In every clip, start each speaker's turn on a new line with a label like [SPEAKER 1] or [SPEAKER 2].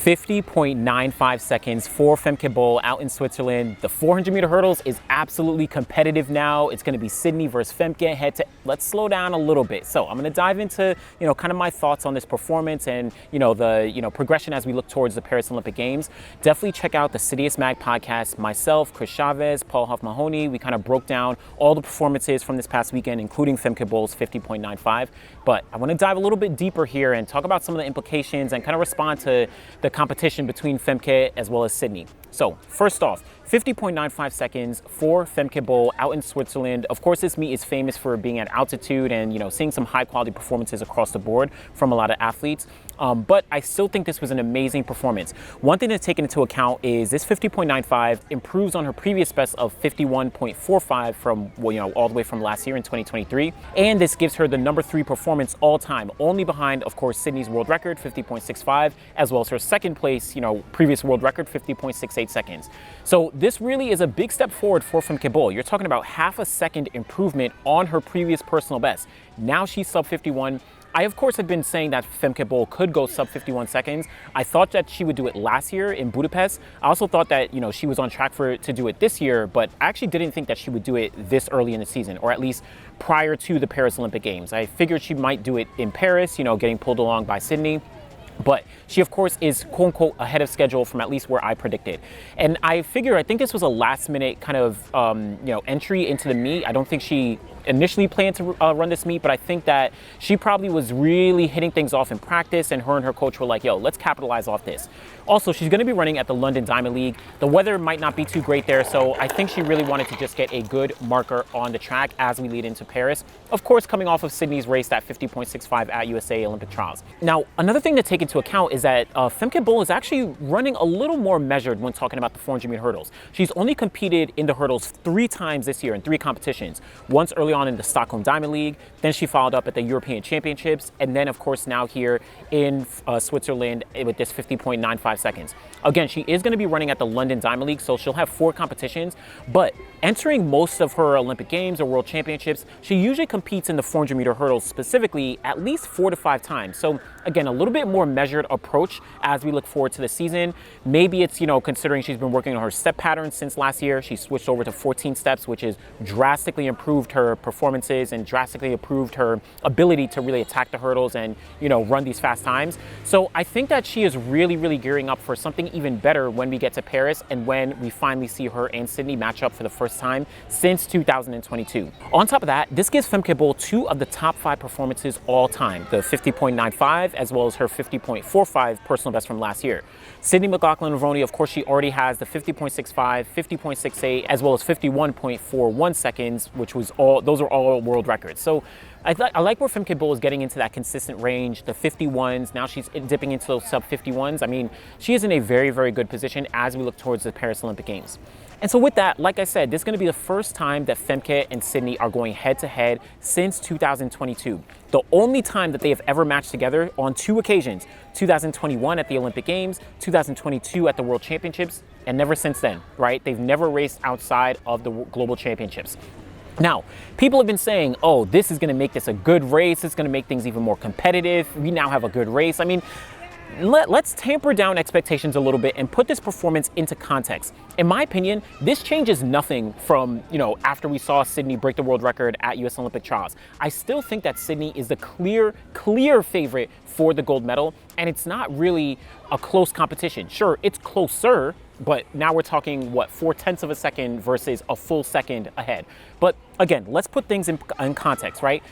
[SPEAKER 1] 50.95 seconds for Femke Bol out in Switzerland. The 400-meter hurdles is absolutely competitive now. It's going to be Sydney versus Femke. Let's slow down a little bit. So I'm going to dive into, kind of my thoughts on this performance and, the, progression as we look towards the Paris Olympic Games. Definitely check out the Citius Mag podcast. Myself, Chris Chavez, Paul Hoff-Mahoney, we kind of broke down all the performances from this past weekend, including Femke Bol's 50.95. But I want to dive a little bit deeper here and talk about some of the implications and kind of respond to the competition between Femke as well as Sydney. So first off, 50.95 seconds for Femke Bol out in Switzerland. Of course, this meet is famous for being at altitude and, seeing some high quality performances across the board from a lot of athletes. But I still think this was an amazing performance. One thing to take into account is this 50.95 improves on her previous best of 51.45 from, all the way from last year in 2023. And this gives her the number 3 performance all time, only behind, of course, Sydney's world record, 50.65, as well as her second place, previous world record, 50.68 seconds. So this really is a big step forward for Femke Bol. You're talking about half a second improvement on her previous personal best. Now she's sub 51. I, of course, have been saying that Femke Bol could go sub 51 seconds. I thought that she would do it last year in Budapest. I also thought that, she was on track to do it this year, but I actually didn't think that she would do it this early in the season, or at least prior to the Paris Olympic Games. I figured she might do it in Paris, getting pulled along by Sydney. But she, of course, is quote unquote ahead of schedule from at least where I predicted. And I think this was a last minute kind of, entry into the meet. I don't think she initially planned to run this meet, but I think that she probably was really hitting things off in practice, and her coach were like, yo, let's capitalize off this. Also, she's going to be running at the London Diamond League. The weather might not be too great there, so I think she really wanted to just get a good marker on the track as we lead into Paris. Of course, coming off of Sydney's race at 50.65 at USA Olympic Trials. Now, another thing to take into account is that Femke Bol is actually running a little more measured when talking about the 400-meter hurdles. She's only competed in the hurdles 3 times this year in 3 competitions. Once early on in the Stockholm Diamond League, then she followed up at the European Championships, and then, of course, now here in Switzerland with this 50.95 seconds. Again, she is going to be running at the London Diamond League, so she'll have 4 competitions, but entering most of her Olympic Games or World Championships, she usually competes in the 400-meter hurdles specifically at least 4 to 5 times. So again, a little bit more measured approach as we look forward to the season. Maybe it's, considering she's been working on her step pattern since last year. She switched over to 14 steps, which has drastically improved her performances and drastically improved her ability to really attack the hurdles and, run these fast times. So I think that she is really, really gearing up for something even better when we get to Paris and when we finally see her and Sydney match up for the first time since 2022. On top of that, this gives Femke Bol 2 of the top 5 performances all time, the 50.95 as well as her 50.45 personal best from last year. Sydney McLaughlin-Levrone, of course, she already has the 50.65, 50.68, as well as 51.41 seconds, those are all world records. So I like where Femke Bol is getting into that consistent range, the 51s. Now she's dipping into those sub 51s. I mean, she is in a very, very good position as we look towards the Paris Olympic Games. And so with that, like I said, this is going to be the first time that Femke and Sydney are going head to head since 2022. The only time that they have ever matched together on 2 occasions, 2021 at the Olympic Games, 2022 at the World Championships, and never since then, right? They've never raced outside of the Global Championships. Now, people have been saying, oh, this is going to make this a good race. It's going to make things even more competitive. We now have a good race. I mean, let's tamper down expectations a little bit and put this performance into context. In my opinion, this changes nothing from, after we saw Sydney break the world record at US Olympic Trials. I still think that Sydney is the clear favorite for the gold medal, and it's not really a close competition. Sure, it's closer, but now we're talking, 4/10 of a second versus a full second ahead. But again, let's put things in context, right?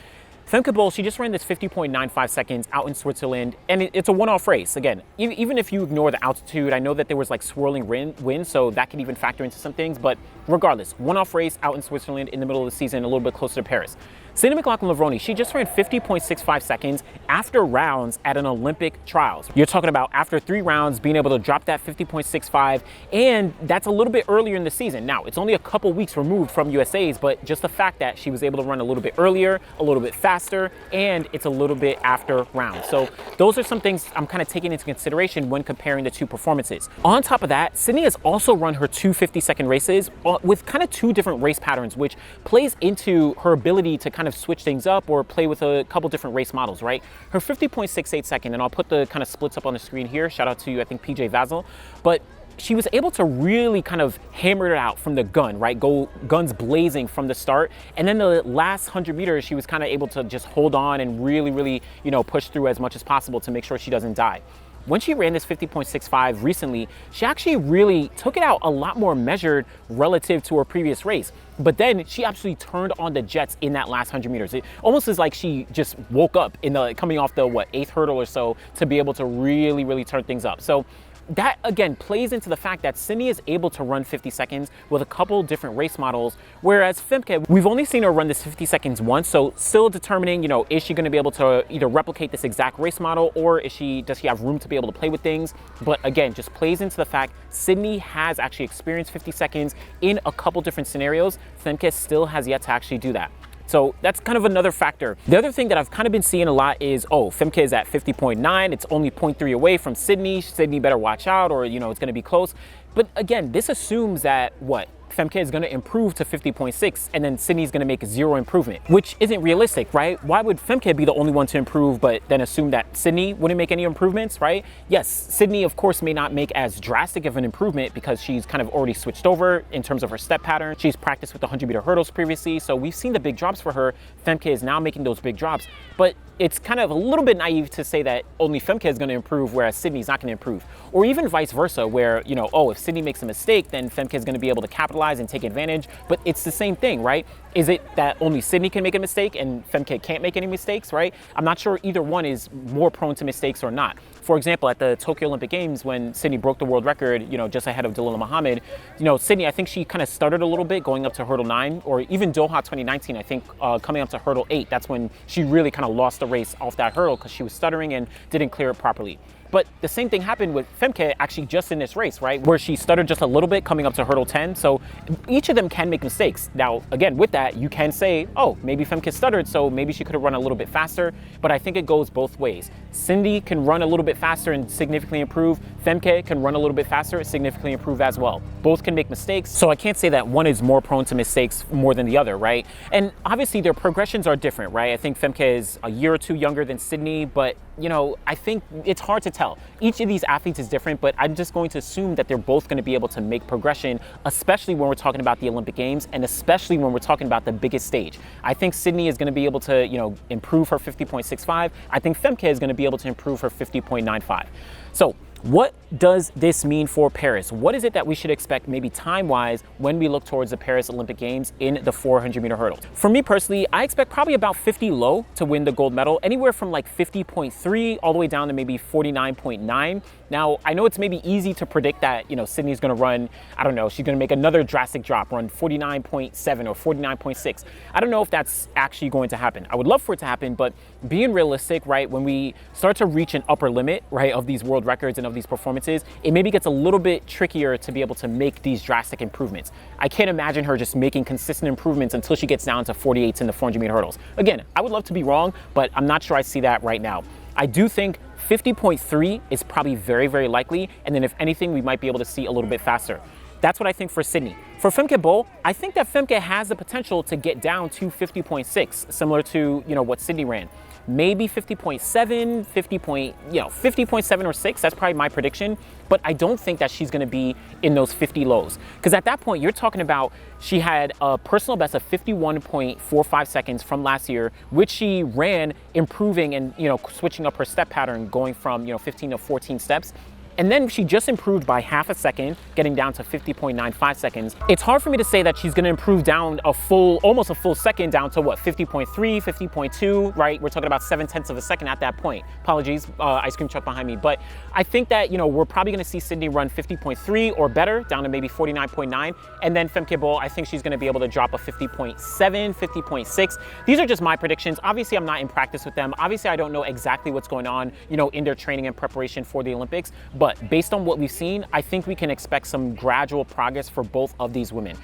[SPEAKER 1] Femke Bol, she just ran this 50.95 seconds out in Switzerland, and it's a one-off race. Again, even if you ignore the altitude, I know that there was swirling wind, so that could even factor into some things, but regardless, one-off race out in Switzerland in the middle of the season, a little bit closer to Paris. Sydney McLaughlin-Levrone, she just ran 50.65 seconds after rounds at an Olympic trials. You're talking about after 3 rounds being able to drop that 50.65, and that's a little bit earlier in the season. Now, it's only a couple weeks removed from USA's, but just the fact that she was able to run a little bit earlier, a little bit faster, and it's a little bit after rounds. So those are some things I'm kind of taking into consideration when comparing the 2 performances. On top of that, Sydney has also run her 2 50-second races with kind of 2 different race patterns, which plays into her ability to kind kind of switch things up or play with a couple different race models, right? Her 50.68 second, and I'll put the kind of splits up on the screen here. Shout out to, I think, PJ Vasil. But she was able to really kind of hammer it out from the gun, right? Go guns blazing from the start. And then the last 100 meters, she was kind of able to just hold on and really, you know, push through as much as possible to make sure she doesn't die. When she ran this 50.65 recently, she actually really took it out a lot more measured relative to her previous race. But then she absolutely turned on the jets in that last 100 meters. It almost is like she just woke up in the coming off the, what, 8th hurdle or so to be able to really turn things up. So that, again, plays into the fact that Sydney is able to run 50 seconds with a couple different race models, whereas Femke, we've only seen her run this 50 seconds once, so still determining, you know, is she going to be able to either replicate this exact race model, or does she have room to be able to play with things? But again, just plays into the fact Sydney has actually experienced 50 seconds in a couple different scenarios. Femke still has yet to actually do that. So that's kind of another factor. The other thing that I've kind of been seeing a lot is, oh, Femke is at 50.9. It's only 0.3 away from Sydney. Sydney better watch out, or, you know, it's going to be close. But again, this assumes that what? Femke is going to improve to 50.6 and then Sydney's going to make 0 improvement, which isn't realistic, right? Why would Femke be the only one to improve, but then assume that Sydney wouldn't make any improvements, right? Yes, Sydney, of course, may not make as drastic of an improvement because she's kind of already switched over in terms of her step pattern. She's practiced with the 100-meter hurdles previously, so we've seen the big drops for her. Femke is now making those big drops, but it's kind of a little bit naive to say that only Femke is going to improve, whereas Sydney's not going to improve. Or even vice versa, where, you know, oh, if Sydney makes a mistake, then Femke is going to be able to capitalize and take advantage. But it's the same thing, right? Is it that only Sydney can make a mistake and Femke can't make any mistakes, right? I'm not sure either one is more prone to mistakes or not. For example, at the Tokyo Olympic Games, when Sydney broke the world record, you know, just ahead of Dalilah Muhammad, you know, Sydney, I think she kind of stuttered a little bit going up to hurdle 9, or even Doha 2019, I think coming up to hurdle 8, that's when she really kind of lost the race off that hurdle because she was stuttering and didn't clear it properly. But the same thing happened with Femke actually just in this race, right? Where she stuttered just a little bit coming up to hurdle 10. So each of them can make mistakes. Now, again, with that, you can say, oh, maybe Femke stuttered, so maybe she could have run a little bit faster. But I think it goes both ways. Cindy can run a little bit faster and significantly improve. Femke can run a little bit faster and significantly improve as well. Both can make mistakes. So I can't say that one is more prone to mistakes more than the other, right? And obviously their progressions are different, right? I think Femke is a year or two younger than Sydney, but you know, I think it's hard to tell. Each of these athletes is different, but I'm just going to assume that they're both going to be able to make progression, especially when we're talking about the Olympic Games and especially when we're talking about the biggest stage. I think Sydney is going to be able to, you know, improve her 50.65. I think Femke is going to be able to improve her 50.95. So what does this mean for Paris? What is it that we should expect maybe time-wise when we look towards the Paris Olympic Games in the 400-meter hurdles? For me personally, I expect probably about 50 low to win the gold medal, anywhere from like 50.3 all the way down to maybe 49.9. Now, I know it's maybe easy to predict that, you know, Sydney's going to run, I don't know, she's going to make another drastic drop, run 49.7 or 49.6. I don't know if that's actually going to happen. I would love for it to happen, but being realistic, right, when we start to reach an upper limit, right, of these world records and of these performances, it maybe gets a little bit trickier to be able to make these drastic improvements. I can't imagine her just making consistent improvements until she gets down to 48s in the 400-meter hurdles. Again, I would love to be wrong, but I'm not sure I see that right now. I do think 50.3 is probably very, very likely, and then if anything, we might be able to see a little bit faster. That's what I think for Sydney. For Femke Bol, I think that Femke has the potential to get down to 50.6, similar to, you know, what Sydney ran. Maybe 50.7, 50.7 or 6, that's probably my prediction, but I don't think that she's gonna be in those 50 lows. Because at that point, you're talking about she had a personal best of 51.45 seconds from last year, which she ran improving and, you know, switching up her step pattern, going from, you know, 15 to 14 steps. And then she just improved by half a second, getting down to 50.95 seconds. It's hard for me to say that she's gonna improve down almost a full second down to what, 50.3, 50.2, right? We're talking about 7/10 of a second at that point. Apologies, ice cream truck behind me. But I think that, you know, we're probably gonna see Sydney run 50.3 or better, down to maybe 49.9. And then Femke Bol, I think she's gonna be able to drop a 50.7, 50.6. These are just my predictions. Obviously, I'm not in practice with them. Obviously, I don't know exactly what's going on, you know, in their training and preparation for the Olympics. But based on what we've seen, I think we can expect some gradual progress for both of these women.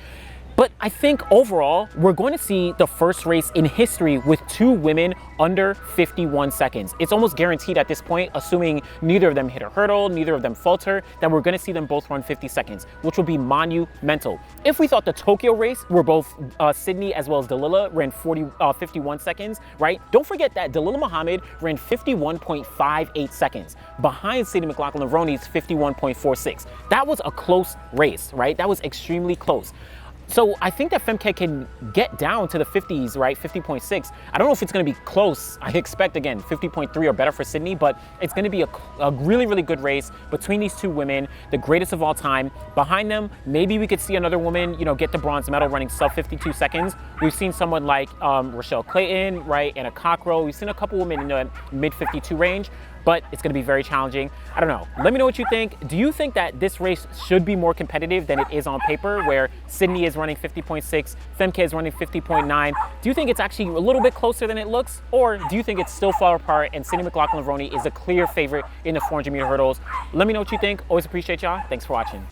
[SPEAKER 1] But I think overall, we're going to see the first race in history with 2 women under 51 seconds. It's almost guaranteed at this point, assuming neither of them hit a hurdle, neither of them falter, that we're going to see them both run 50 seconds, which will be monumental. If we thought the Tokyo race, where both Sydney as well as Dalilah ran 51 seconds, right? Don't forget that Dalilah Muhammad ran 51.58 seconds behind Sydney McLaughlin-Levrone's 51.46. That was a close race, right? That was extremely close. So I think that Femke can get down to the 50s, right? 50.6. I don't know if it's going to be close. I expect, again, 50.3 or better for Sydney, but it's going to be a really, really good race between these 2 women, the greatest of all time. Behind them, maybe we could see another woman, you know, get the bronze medal running sub 52 seconds. We've seen someone like Rochelle Clayton, right? And a Cockrell. We've seen a couple women in the mid 52 range, but it's going to be very challenging. I don't know. Let me know what you think. Do you think that this race should be more competitive than it is on paper, where Sydney is running 50.6, Femke is running 50.9? Do you think it's actually a little bit closer than it looks? Or do you think it's still far apart and Sydney McLaughlin-Levrone is a clear favorite in the 400-meter hurdles? Let me know what you think. Always appreciate y'all. Thanks for watching.